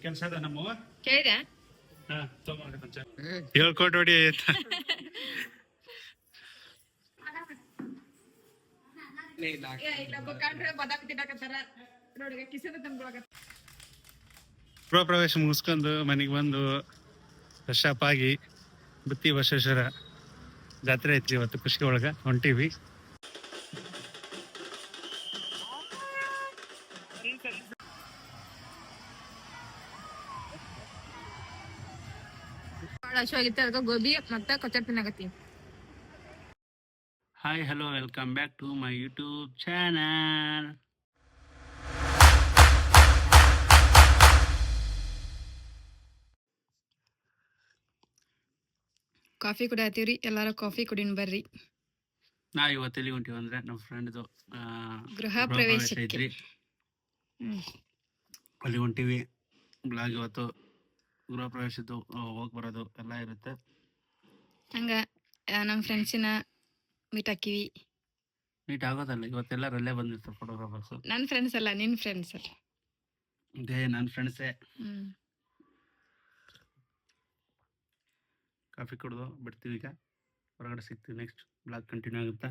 ಕೆಲಸ ಅದ ನಮ್ಮ ಕೇಳಿದೆ ಹೇಳ್ಕೊಟ್ ಹೊಡಿ ಗೃಹ ಪ್ರವೇಶ ಮುಗಿಸ್ಕೊಂಡು ಮನೆಗೆ ಬಂದು ಫ್ರೆಶ್ ಅಪ್ ಆಗಿ ಬುತ್ತಿ ಬಸವೇಶ್ವರ ಜಾತ್ರೆ ಐತ್ರಿ ಇವತ್ತು ಖುಷಿ ಒಳಗೆ ಹೊಂಟೀವಿ. ಗೋಬಿ ಮತ್ತೆ ಕಚೇರಿ ತಿನ್ನಾಕತ್ತೀವಿ. Hi hello welcome back to my YouTube channel. Coffee ಕುಡಿಯತ್ತೀವ್ರಿ, ಎಲ್ಲಾರು ಕಾಫಿ ಕುಡಿನ್ ಬರ್ರಿ. ನಾ ಇವತ್ತು ಎಲ್ಲಿ ಹೊಂಟಿವಿ ಅಂದ್ರೆ ನಮ್ಮ ಫ್ರೆಂಡ್ದು ಗೃಹ ಪ್ರವೇಶ ಐತ್ರಿ, ಅಲ್ಲಿ ಹೊಂಟಿವಿ. ಬ್ಲಾಗ್ ಇವತ್ತು ಗೃಹ ಪ್ರವೇಶದ್ದು ಹೋಗಿ ಬರೋದು ಎಲ್ಲ ಇರುತ್ತೆ. ಹಂಗ ನಮ್ಮ ಫ್ರೆಂಡ್ಸಿನ ಮೀಟ್ ಹಾಕಿವಿ. ಮೀಟ್ ಆಗೋದಲ್ಲ, ಇವತ್ತೆಲ್ಲರಲ್ಲೇ ಬಂದಿರ್ತಾರೆ ಫೋಟೋಗ್ರಾಫರ್ಸ್. ನನ್ನ ಫ್ರೆಂಡ್ಸ್ ಅಲ್ಲ, ನಿನ್ನ ಫ್ರೆಂಡ್ಸ್ ಅಲ್ಲ. ಅದೇ ನನ್ನ ಫ್ರೆಂಡ್ಸೇ. ಕಾಫಿ ಕುಡ್ದು ಬಿಡ್ತೀವಿ, ಈಗ ಹೊರಗಡೆ ಸಿಗ್ತೀವಿ. ನೆಕ್ಸ್ಟ್ ಬ್ಲಾಗ್ ಕಂಟಿನ್ಯೂ ಆಗುತ್ತೆ.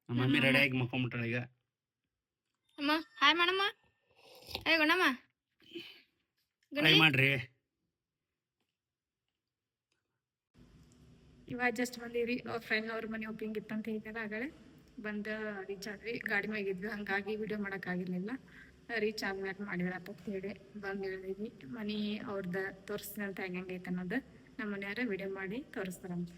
ನಮ್ಮ ಮಮ್ಮಿ ರೆಡಿಯಾಗಿ ಮಕ್ಕೊಂಬಿಟ್ಟಾಳೆ ಈಗ. ಅಮ್ಮ ಹಾಯ್ ಮಾಡಮ್ಮ. ಹಾಯ್ ಗುಣಮ್ಮ, ಹಾಯ್ ಮಾಡ್ರಿ. ಇವಾಗ ಜಸ್ಟ್ ಬಂದೀವಿ. ಅವ್ರ ಫ್ರೆಂಡ್ ಅವ್ರ ಮನೆ ಓಪಿಂಗ್ ಇತ್ತಂತ ಹೇಳಿದಾರೆ. ಆಗಲೇ ಬಂದು ರೀಚ್ ಆದ್ವಿ. ಗಾಡಿ ಮ್ಯಾಗಿದ್ವಿ, ಹಂಗಾಗಿ ವಿಡಿಯೋ ಮಾಡೋಕ್ಕಾಗಿರ್ಲಿಲ್ಲ. ರೀಚ್ ಆದ್ಮೇಲೆ ಮಾಡಿದ್ರಪ್ಪ ಅಂತ ಹೇಳಿ ಬಂದು ಹೇಳಿದ್ವಿ. ಮನೆ ಅವ್ರದ್ದು ತೋರಿಸ್ತೀನಿ ಅಂತ ಹೆಂಗೈತೆ ಅನ್ನೋದು ನಮ್ಮ ಮನೆಯವ್ರ ವಿಡಿಯೋ ಮಾಡಿ ತೋರಿಸ್ತಾರಂತ.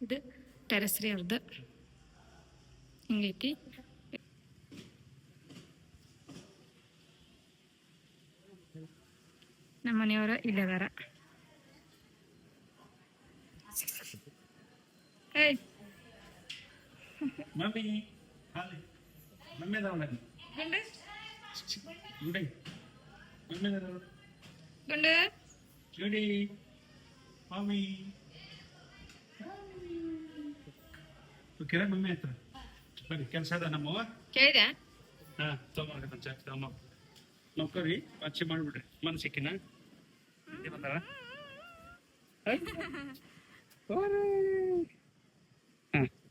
ಇದು ಟೆರೆಸ್ ರೀ ಅವ್ರದ್ದು, ಹಿಂಗೈತಿ. ನಮ್ಮ ಮನೆಯವರು ಇಲ್ಲದಾರ. ಮಮ್ಮಿ ಹತ್ರ ಬರ್ರಿ, ಕೆಲಸ ಅದ ನಮ್ಮ ಕೇಳಿದೆ. ನೌಕರಿ ಅಚ್ಚಿ ಮಾಡ್ಬಿಡ್ರಿ. ಮನ್ಸಿಕ್ಕಿನ ಬಂದಾರ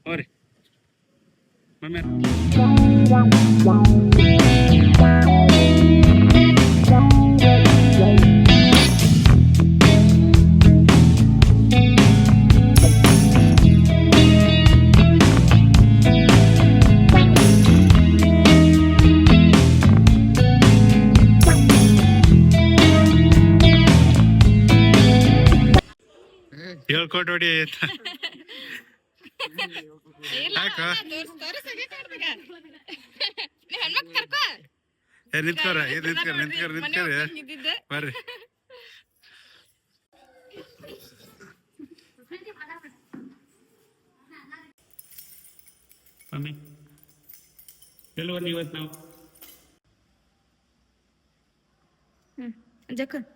ಹೋರಿ ಮಮ್ಮಿ. ಕೋಟಿ ಹೊಡಿ ಯಾಕೋ ನಿಂತ್ಕೋರ ಬರ್ರಿ. ಮಮ್ಮಿ ಎಲ್ಲಿ ಬನ್ನಿ ಇವತ್ತು ನಾವು ಜಗಮ್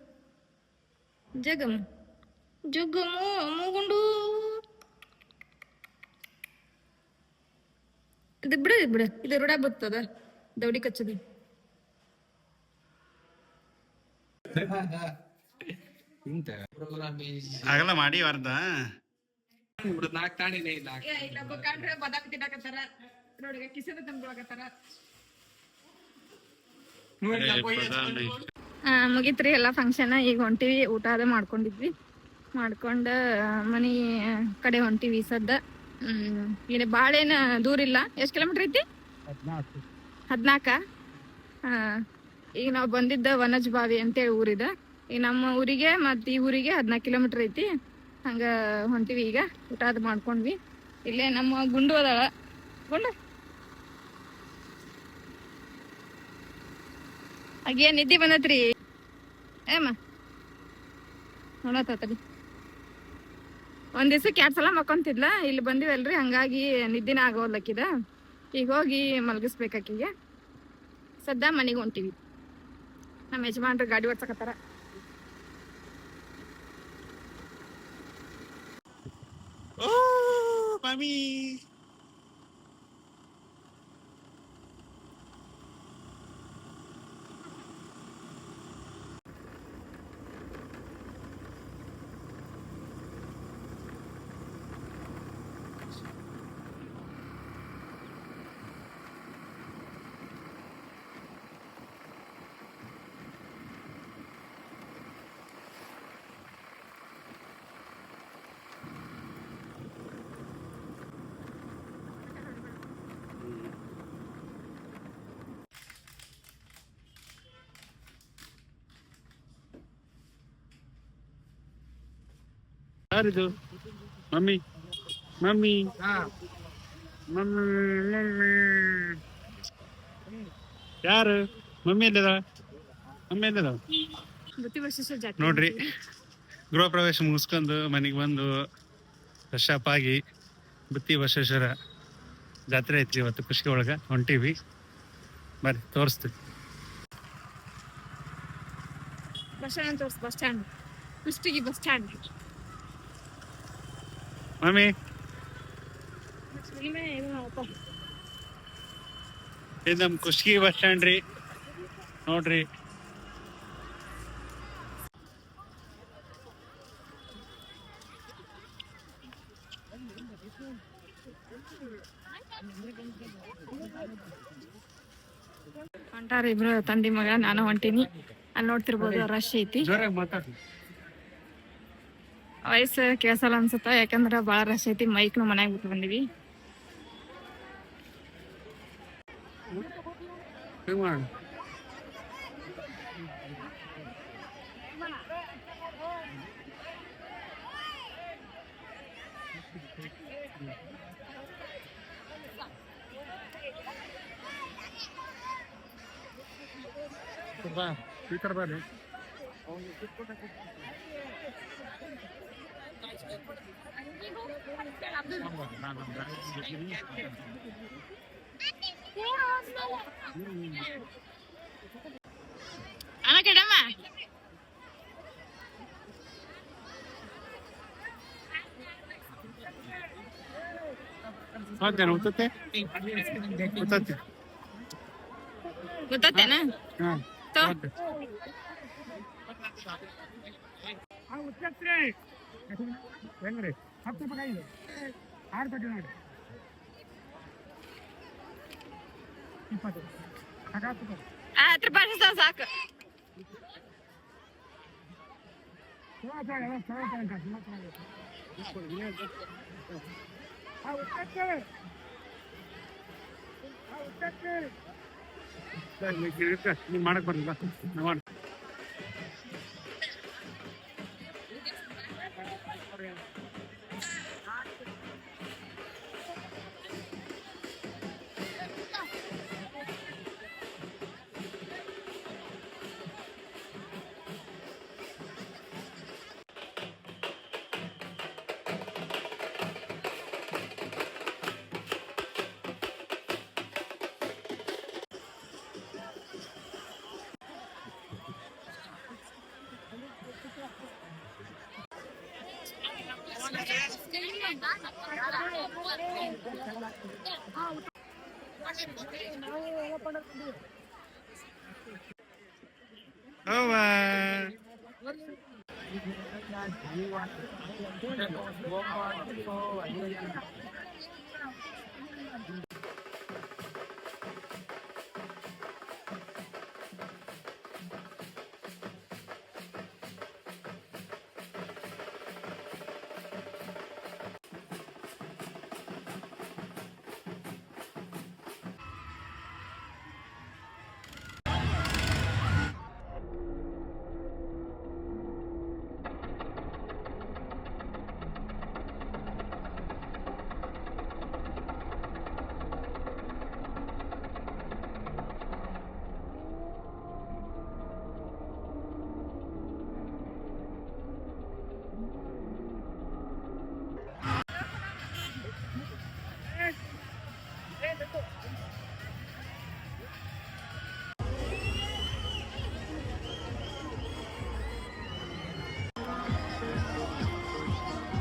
ಜಗಮು ಮೂಗುಂಡು ಇದು ಬಿಡು ಇದು ರೂಢ ಬರ್ತದ ದೌಡಿ ಕಚ್ಚದು. ಆಗಲ್ಲ ಮಾಡಿ ವಾರ್ದ ಬದಾಮಿ ತಿನ್ನಕತ್ತಾರ ನೋಡಿ ಕಿಸದ ತಂದ್ಕೊಳಕತ್ತಾರ. ಮುಗಿತ್ರಿ ಎಲ್ಲ ಫಂಕ್ಷನ್. ಈಗ ಹೊಂಟಿವಿ, ಊಟ ಅದ ಮಾಡ್ಕೊಂಡಿದ್ವಿ. ಮಾಡ್ಕೊಂಡ ಮನಿ ಕಡೆ ಹೊಂಟಿವಿ ಸದ್ದ. ಇಲ್ಲಿ ಭಾಳ ಏನ ದೂರ ಇಲ್ಲ. ಎಷ್ಟ್ ಕಿಲೋಮೀಟರ್ ಐತಿ? 14. ಈಗ ನಾವು ಬಂದಿದ್ದ ವನಜ್ ಬಾವಿ ಅಂತೇಳಿ ಊರಿದ. ಈಗ ನಮ್ಮ ಊರಿಗೆ ಮತ್ ಈ ಊರಿಗೆ 14 ಕಿಲೋಮೀಟರ್ ಐತಿ. ಹಂಗ ಹೊಂಟಿವಿ. ಈಗ ಊಟ ಅದ ಮಾಡ್ಕೊಂಡ್ವಿ. ಇಲ್ಲೇ ನಮ್ಮ ಗುಂಡು ಅದಾಳ. ಗುಂಡು ಹಾಗೇನ್ ನಿದ್ದೆ ಬಂದತ್ರಿ ಏಮ್ಮ ನೋಡತ್ತರಿ. ಒಂದ್ ದಿವ್ಸಕ್ಕೆ 2 ಸಲ ಮಕ್ಕೊಂತಿದ್ಲ. ಇಲ್ಲಿ ಬಂದಿವಲ್ರಿ, ಹಂಗಾಗಿ ನಿದ್ದಿನ ಆಗೋದ್ಲಕ್ಕಿದ. ಈಗ ಹೋಗಿ ಮಲಗಿಸ್ಬೇಕಾಕಿಗೆ. ಸದ್ದ ಮನೆಗೆ ಹೊಂಟಿವಿ. ನಮ್ಮ ಯಜಮಾನ್ರು ಗಾಡಿ ಓಡ್ಸಕತ್ತಾರ. ಮಮ್ಮಿ ಯಾರಿದು? ಮಮ್ಮಿ ಮಮ್ಮಿ ಮಮ್ಮಿ ಮಮ್ಮಿ ಯಾರು? ಮಮ್ಮಿ ಎಲ್ಲಿದ? ಮಮ್ಮಿ ಎಲ್ಲಿದ? ನೋಡ್ರಿ, ಗೃಹ ಪ್ರವೇಶ ಮುಗಿಸ್ಕೊಂಡು ಮನೆಗೆ ಬಂದು ಫ್ರೆಶ್ ಅಪ್ ಆಗಿ ಬುತ್ತಿ ಬಸವೇಶ್ವರ ಜಾತ್ರೆ ಐತ್ರಿ ಇವತ್ತು. ಖುಷಿ ಒಳಗ ಹೊಂಟಿವಿ. ಬರ್ರಿ ತೋರಿಸ್ತೀವಿ. ಬಸ್ ಸ್ಟ್ಯಾಂಡ್ ತೋರ್ಸ್. Bus stand, Kushtagi bus stand. Mummy ಇದು ನಮ್ಮ ಕುಷ್ಟಗಿ ಬಸ್ ಸ್ಟ್ಯಾಂಡ್ ರೀ. ನೋಡ್ರಿ, ಹೊಂಟಾರ ಇಬ್ರು ತಂದಿ ಮಗ. ನಾನು ಹೊಂಟೀನಿ. ಅಲ್ಲಿ ನೋಡ್ತಿರ್ಬೋದು ರಶ್ ಐತಿ. ವಯಸ್ಸು ಕೇಳ್ಸಲ್ಲ ಅನ್ಸುತ್ತ, ಯಾಕಂದ್ರ ಬಾಳ ರಶ್ ಐತಿ. ಮೈಕ್ನು ಮನ್ಯಾಗ ಬಿಟ್ಟು ಬಂದಿವಿ. ಅಣ್ಣ ಕೆಡಮ್ಮ ಗೊತ್ತೇನ? ಹೆಂಗ್ರಿ 10 ರೂಪಾಯಿ 6 ರೂಪಾಯಿ ನೋಡಿ. 20 10 ರೂಪಾಯಿ ಸಾಕು. ನೀವು ಮಾಡಕ್ ಬರಲ್ಲ. ಅವ್ವ.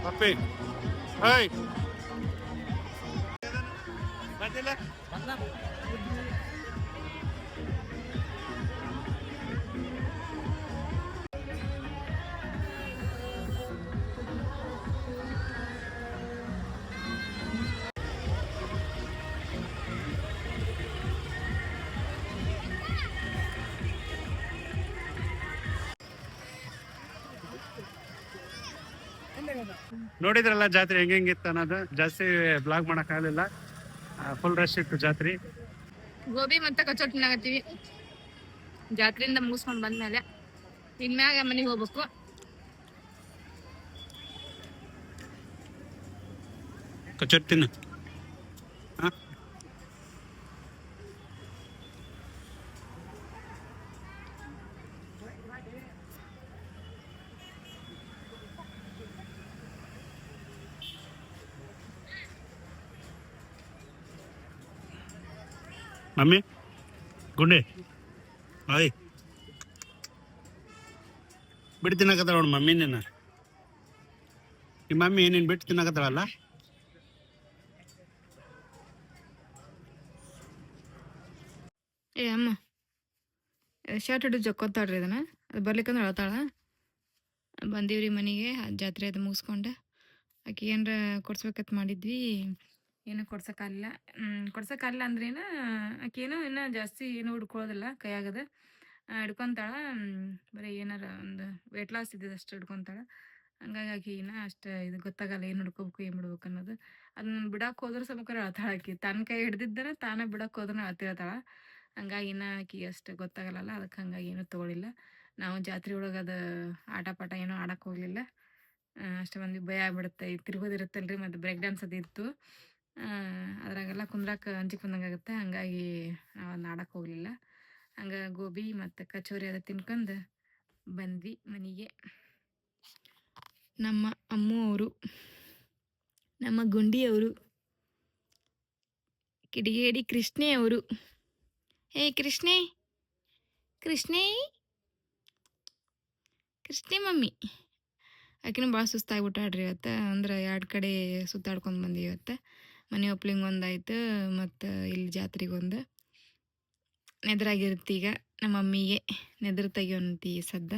ಪಪ್ಪಿ ಹಾಯ್ ಬಂದಿಲ್ಲ. ನೋಡಿದ್ರಲ್ಲ ಜಾತ್ರೆ ಹೆಂಗಿತ್ತು ಅನ್ನೋದು. ಜಾಸ್ತಿ ಬ್ಲಾಗ್ ಮಾಡಕ್ ಆಗಲಿಲ್ಲ, ಫುಲ್ ರಶ್ ಇತ್ತು ಜಾತ್ರೆ. ಗೋಬಿ ಮತ್ತೆ ಕಚೋರಿ ತಿನ್ನಾಗತ್ತೀವಿ ಜಾತ್ರೆಯಿಂದ ಮುಗಿಸ್ಕೊಂಡ್ ಬಂದ್ಮೇಲೆ. ಇನ್ಮ್ಯಾಗ ಮನೆಗೆ ಹೋಗ್ಬೇಕು. ಕಚೋರಿ ತಿನ್ನು. ಮಮ್ಮಿ ಗುಂಡೆ ಆಯ್ ಬಿಟ್ಟು ತಿನ್ನಕತ್ತಾಳ ನೋಡು ಮಮ್ಮಿ. ನಿಮ್ಮ ಮಮ್ಮಿ ನೀನು ಬಿಟ್ಟು ತಿನ್ನಕತ್ತಾಳಲ್ಲ. ಏ ಅಮ್ಮ ಶರ್ಟ್ ಹಿಡಿದು ಜಕ್ಕೊತಾಳ್ರಿ ಅದನ್ನ. ಅದು ಬರ್ಲಿಕ್ಕಂದ್ರೆ ಅಳ್ತಾಳ. ಬಂದೀವ್ರಿ ಮನೆಗೆ. ಜಾತ್ರೆ ಅದು ಮುಗಿಸ್ಕೊಂಡು ಆಕೆ ಏನಾರ ಕೊಡ್ಸ್ಬೇಕಂತ ಮಾಡಿದ್ವಿ. ಏನು ಕೊಡ್ಸೋಕ್ಕಾಗಲಿಲ್ಲ. ಕೊಡ್ಸೋಕ್ಕಾಗಲ್ಲ ಅಂದ್ರೇನು ಆಕೆ ಏನೋ ಇನ್ನೂ ಜಾಸ್ತಿ ಏನು ಹುಡ್ಕೊಳ್ಳೋದಿಲ್ಲ ಕೈಯಾಗದ. ಹಿಡ್ಕೊತಾಳ. ಬರೀ ಏನಾರ ಒಂದು ವೆಯ್ಟ್ ಲಾಸ್ ಇದ್ದದಷ್ಟು ಹಿಡ್ಕೊತಾಳ. ಹಂಗಾಗಿ ಆಕೆ ಇನ್ನೂ ಅಷ್ಟು ಇದು ಗೊತ್ತಾಗಲ್ಲ ಏನು ಹಿಡ್ಕೋಬೇಕು ಏನು ಬಿಡ್ಬೇಕು ಅನ್ನೋದು. ಅದನ್ನ ಬಿಡಕ್ಕೆ ಹೋದ್ರೆ ಸ್ವಲ್ಪ ಅಳ್ತಾಳ ಆಕೆ. ತನ್ನ ಕೈ ಹಿಡ್ದಿದ್ದನ ತಾನೇ ಬಿಡಕ್ಕೆ ಹೋದ್ರೆ ಅಳ್ತಿರ್ತಾಳ. ಹಂಗಾಗಿ ಇನ್ನೂ ಆಕೆಗೆ ಅಷ್ಟು ಗೊತ್ತಾಗಲ್ಲ. ಅದಕ್ಕೆ ಹಂಗಾಗಿ ಏನೂ ತೊಗೊಳಿಲ್ಲ. ನಾವು ಜಾತ್ರೆ ಒಳಗೆ ಅದು ಆಟ ಪಾಠ ಏನೂ ಆಡಕ್ಕೆ ಹೋಗಲಿಲ್ಲ. ಅಷ್ಟು ಮಂದಿ ಭಯ ಆಗ್ಬಿಡುತ್ತೆ. ಈಗ ತಿರ್ಗೋದಿರುತ್ತಲ್ರಿ, ಮತ್ತು ಬ್ರೇಕ್ ಡ್ಯಾನ್ಸ್ ಅದು ಇತ್ತು. ಅದ್ರಾಗೆಲ್ಲ ಕುಂದ್ರಕ್ಕೆ ಅಂಜಿಕೆ ಬಂದಂಗಾಗುತ್ತೆ. ಹಂಗಾಗಿ ನಾವು ಅದನ್ನ ಆಡಕ್ಕೆ ಹೋಗಲಿಲ್ಲ. ಹಂಗೆ ಗೋಬಿ ಮತ್ತು ಕಚೋರಿ ಅದು ತಿನ್ಕೊಂಡು ಬಂದ್ವಿ ಮನೆಗೆ. ನಮ್ಮ ಅಮ್ಮು ಅವರು, ನಮ್ಮ ಗುಂಡಿಯವರು, ಕಿಡಿಗೇಡಿ ಕೃಷ್ಣೇ ಅವರು. ಹೇ ಕೃಷ್ಣೇ, ಕೃಷ್ಣೇ, ಕೃಷ್ಣೇ ಮಮ್ಮಿ. ಆಕಿನೂ ಭಾಳ ಸುಸ್ತಾಗ್ಬಿಟ್ಟಾಡ್ರಿ ಇವತ್ತು. ಅಂದ್ರೆ 2 ಕಡೆ ಸುತ್ತಾಡ್ಕೊಂಡು ಬಂದೀವಿ ಇವತ್ತು. ಮನೆ ಓಪ್ಲಿಂಗ್ ಒಂದಾಯ್ತು, ಮತ್ತು ಇಲ್ಲಿ ಜಾತ್ರೆಗೆ ಒಂದು. ನೆದ್ರಾಗಿರುತ್ತೆ ಈಗ ನಮ್ಮ ಮಮ್ಮಿಗೆ. ನೆದ್ರ ತೆಗಿಯೋಂತಿ ಸದ್ದ.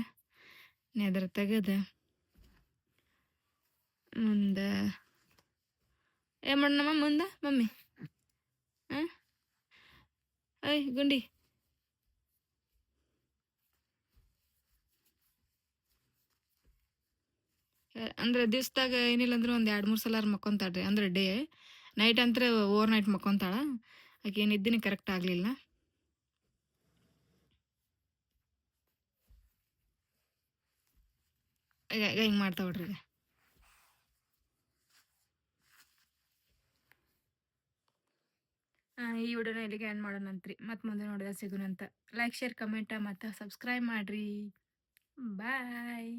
ನೆದ್ರ ತೆಗೆದು ಮುಂದೆ ಏನು ಮಾಡೋಣಮ್ಮ ಮುಂದೆ ಮಮ್ಮಿ? ಹಾಂ ಅಯ್ ಗುಂಡಿ, ಅಂದ್ರೆ ದಿವ್ಸದಾಗ ಏನಿಲ್ಲ ಅಂದ್ರೆ ಒಂದು 2-3 ಸಲ ಮಕ್ಕೊಂತಾಳ್ರಿ. ಅಂದ್ರೆ ಡೇ ನೈಟ್ ಅಂದ್ರೆ ಓವರ್ ನೈಟ್ ಮಕ್ಕೊಂತಾಳ. ಆಕೆ ಏನು ಇದ್ದೀನಿ ಕರೆಕ್ಟ್ ಆಗಲಿಲ್ಲ. ಈಗ ಹಿಂಗೆ ಮಾಡ್ತಾವ್ರಿ. ಈಗ ಈ ವಿಡಿಯೋನ ಇಲ್ಲಿಗೆ ಎಂಡ್ ಮಾಡೋಣಂತ್ರಿ. ಮತ್ತು ಮುಂದೆ ನೋಡಿದ್ರೆ ಸಿಗೋಣಂತ. ಲೈಕ್, ಶೇರ್, ಕಮೆಂಟ ಮತ್ತು ಸಬ್ಸ್ಕ್ರೈಬ್ ಮಾಡಿರಿ. ಬಾಯ್.